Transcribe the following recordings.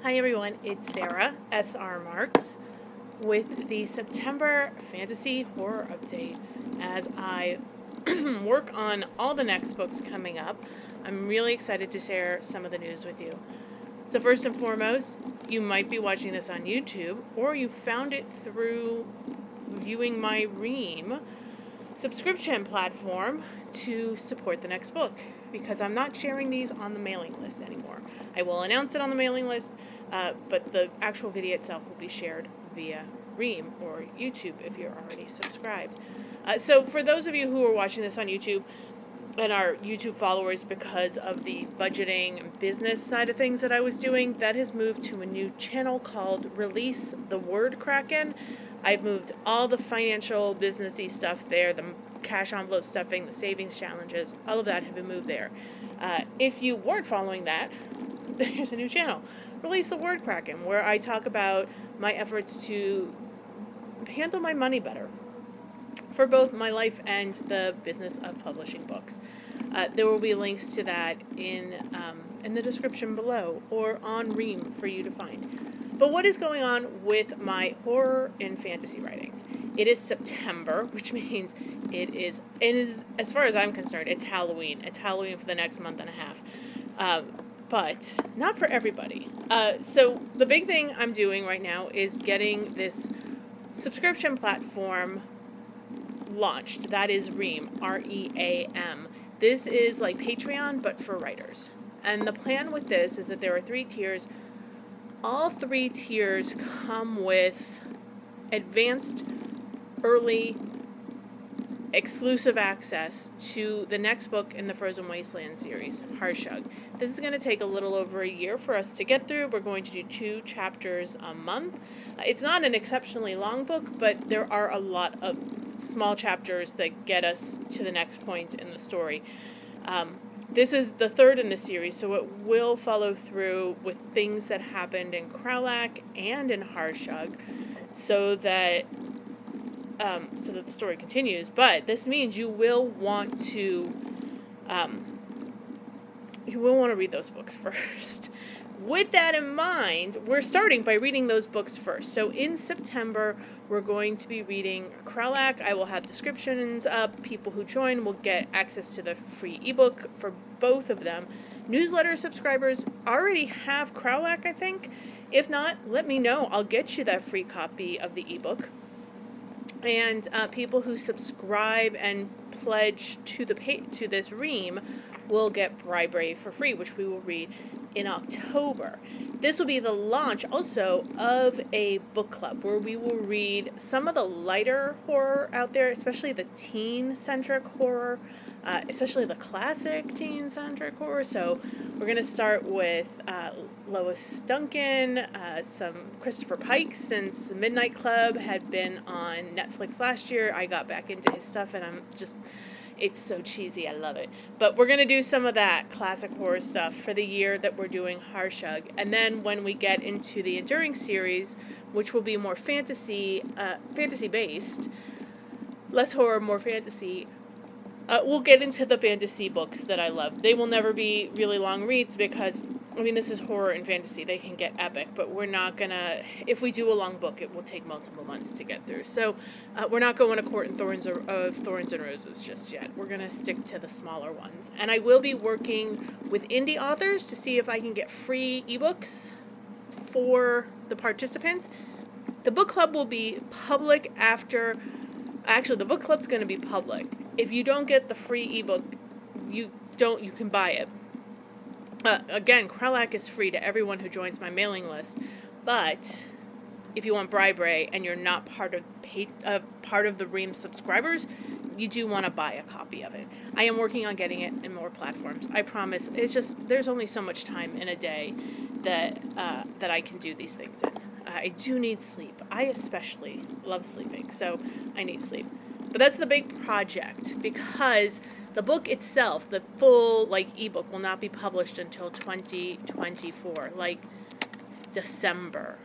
Hi everyone, it's Sara, Sara Marks, with the September Fantasy Horror Update. As I work on all the next books coming up, I'm really excited to share some of the news with you. So first and foremost, you might be watching this on YouTube, or you found it through viewing my Ream subscription platform to support the next book, because I'm not sharing these on the mailing list anymore. I will announce it on the mailing list, but the actual video itself will be shared via Ream or YouTube if you're already subscribed. So for those of you who are watching this on YouTube and are YouTube followers, because of the budgeting and business side of things that I was doing, that has moved to a new channel called Release the Word Kraken. I've moved all the financial, businessy stuff there, the cash envelope stuffing, the savings challenges, all of that have been moved there. If you weren't following that, there's a new channel, Release the Word Kraken, where I talk about my efforts to handle my money better for both my life and the business of publishing books. There will be links to that in the description below or on Ream for you to find. But what is going on with my horror and fantasy writing? It is September, which means it is, as far as I'm concerned, it's Halloween. It's Halloween for the next month and a half. But not for everybody. So the big thing I'm doing right now is getting this subscription platform launched. That is Ream, R-E-A-M. This is like Patreon, but for writers. And the plan with this is that there are 3 tiers. All 3 tiers come with advanced, early, exclusive access to the next book in the Frozen Wasteland series, Harshug. This is going to take a little over a year for us to get through. We're going to do 2 chapters a month. It's not an exceptionally long book, but there are a lot of small chapters that get us to the next point in the story. This is the 3rd in the series, so it will follow through with things that happened in Krowlak and in Harshug, so that the story continues. But this means you will want to read those books first. With that in mind, we're starting by reading those books first. So in September, we're going to be reading Krowlak. I will have descriptions up. People who join will get access to the free ebook for both of them. Newsletter subscribers already have Krowlak, I think. If not, let me know. I'll get you that free copy of the ebook. And people who subscribe and pledge to this Ream will get Bribery for free, which we will read in October. This will be the launch also of a book club where we will read some of the lighter horror out there, especially the teen-centric horror, especially the classic teen-centric horror. So we're going to start with Lois Duncan, some Christopher Pike, since the Midnight Club had been on Netflix last year. I got back into his stuff and it's so cheesy, I love it. But we're going to do some of that classic horror stuff for the year that we're doing Harshug. And then when we get into the Enduring series, which will be more fantasy-based, less horror, more fantasy, we'll get into the fantasy books that I love. They will never be really long reads because, this is horror and fantasy. They can get epic, but we're not going to, if we do a long book, it will take multiple months to get through. So we're not going to Court and Thorns of Thorns and Roses just yet. We're going to stick to the smaller ones. And I will be working with indie authors to see if I can get free ebooks for the participants. The book club will be public the book club's going to be public. If you don't get the free ebook, you can buy it. Again, Krowlak is free to everyone who joins my mailing list, but if you want Bribery and you're not part of the Ream subscribers, you do want to buy a copy of it. I am working on getting it in more platforms. I promise. It's just there's only so much time in a day that I can do these things in. I do need sleep. I especially love sleeping, so I need sleep. But that's the big project, because the book itself, the full ebook, will not be published until 2024, December,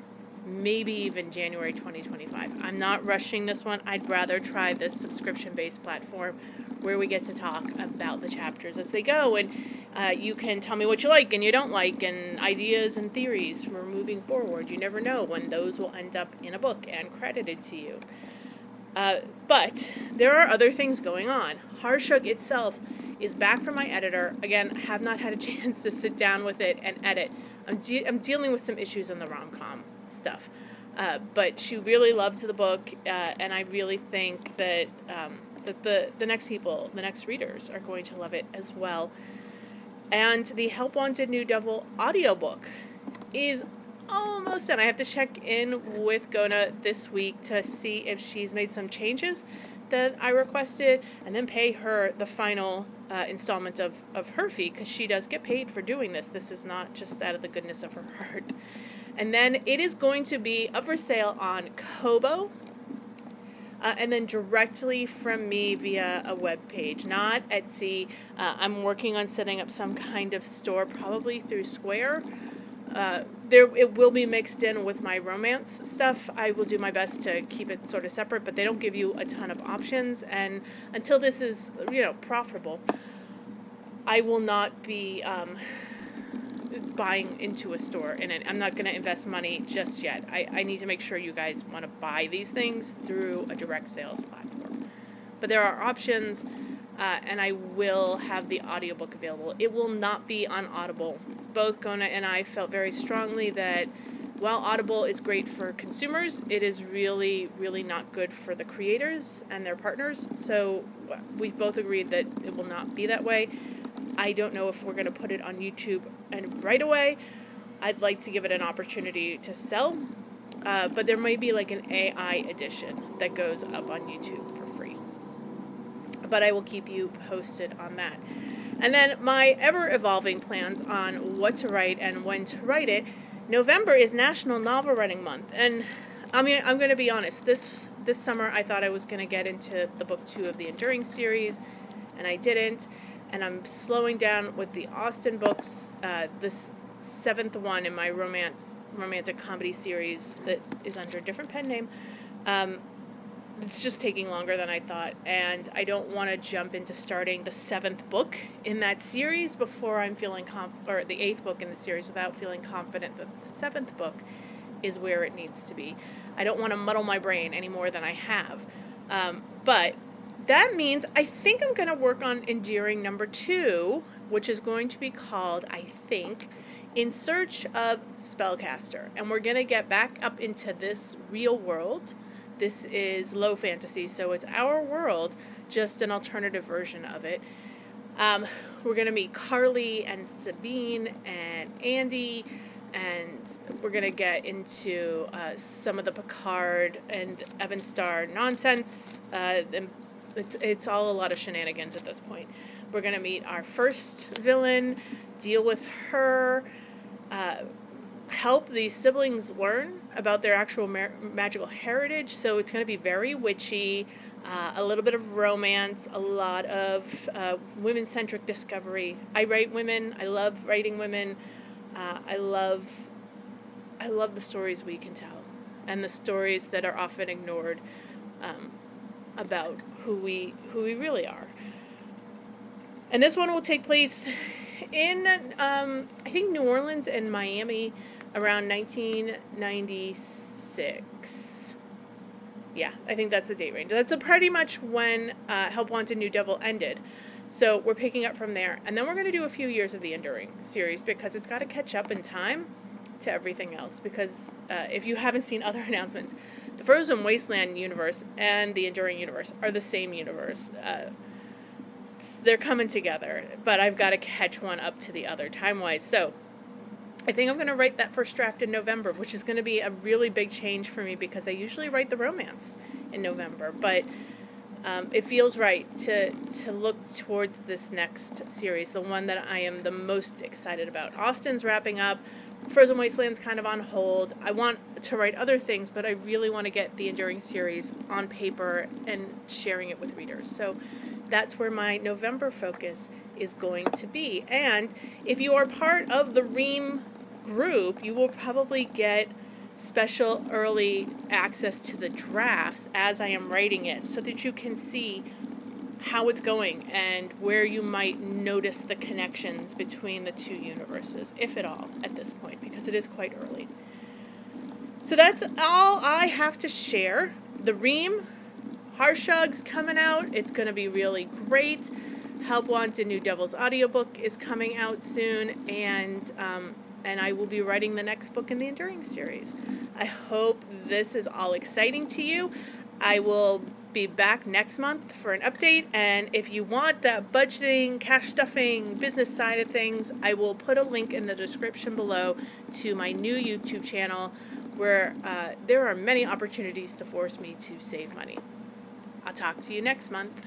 maybe even January 2025. I'm not rushing this one. I'd rather try this subscription-based platform where we get to talk about the chapters as they go, and you can tell me what you like and you don't like, and ideas and theories for moving forward. You never know when those will end up in a book and credited to you. But there are other things going on. Harshug itself is back from my editor. Again, I have not had a chance to sit down with it and edit. I'm dealing with some issues in the rom-com stuff. But she really loved the book, and I really think that that the next people, the next readers, are going to love it as well. And the Help Wanted New Devil audiobook is almost done. I have to check in with Gona this week to see if she's made some changes that I requested, and then pay her the final installment of her fee, because she does get paid for doing this. This is not just out of the goodness of her heart. And then it is going to be up for sale on Kobo, and then directly from me via a web page, not Etsy. I'm working on setting up some kind of store, probably through Square. It will be mixed in with my romance stuff. I will do my best to keep it sort of separate, but they don't give you a ton of options. And until this is, profitable, I will not be buying into a store in it. I'm not going to invest money just yet. I need to make sure you guys want to buy these things through a direct sales platform. But there are options, and I will have the audiobook available. It will not be on Audible. Both Gona and I felt very strongly that while Audible is great for consumers, it is really, really not good for the creators and their partners. So we both agreed that it will not be that way. I don't know if we're going to put it on YouTube and right away. I'd like to give it an opportunity to sell, but there might be like an AI edition that goes up on YouTube for free. But I will keep you posted on that. And then my ever-evolving plans on what to write and when to write it. November is National Novel Writing Month, and I'm going to be honest. This summer I thought I was going to get into the book 2 of the Enduring series, and I didn't. And I'm slowing down with the Austen books, this 7th one in my romantic comedy series that is under a different pen name. It's just taking longer than I thought, and I don't want to jump into starting the 7th book in that series before I'm feeling or the 8th book in the series without feeling confident that the 7th book is where it needs to be. I don't want to muddle my brain any more than I have. But that means I think I'm going to work on Endearing number 2, which is going to be called, I think, In Search of Spellcaster. And we're going to get back up into this real world. This is low fantasy, so it's our world, just an alternative version of it. We're going to meet Carly and Sabine and Andy, and we're going to get into some of the Picard and Evan Starr nonsense. It's all a lot of shenanigans at this point. We're going to meet our first villain, deal with her, help these siblings learn about their actual magical heritage. So it's going to be very witchy, a little bit of romance, a lot of women-centric discovery. I write women. I love writing women. I love the stories we can tell, and the stories that are often ignored about who we really are. And this one will take place in I think New Orleans and Miami around 1996. Yeah, I think that's the date range. That's pretty much when Help Wanted New Devil ended. So we're picking up from there. And then we're going to do a few years of the Enduring series, because it's got to catch up in time to everything else. Because if you haven't seen other announcements, the Frozen Wasteland universe and the Enduring universe are the same universe. They're coming together, but I've got to catch one up to the other time-wise. So I think I'm going to write that first draft in November, which is going to be a really big change for me, because I usually write the romance in November. But it feels right to look towards this next series, the one that I am the most excited about. Austen's wrapping up. Frozen Wasteland's kind of on hold. I want to write other things, but I really want to get the Enduring series on paper and sharing it with readers. So that's where my November focus is going to be. And if you are part of the Ream group, you will probably get special early access to the drafts as I am writing it, so that you can see how it's going and where you might notice the connections between the two universes, if at all, at this point, because it is quite early. So that's all I have to share. The Ream Harshug's coming out. It's going to be really great. Help Wanted New Devil's audiobook is coming out soon, and I will be writing the next book in the Enduring series. I hope this is all exciting to you. I will be back next month for an update, and if you want the budgeting, cash stuffing, business side of things, I will put a link in the description below to my new YouTube channel where there are many opportunities to force me to save money. I'll talk to you next month.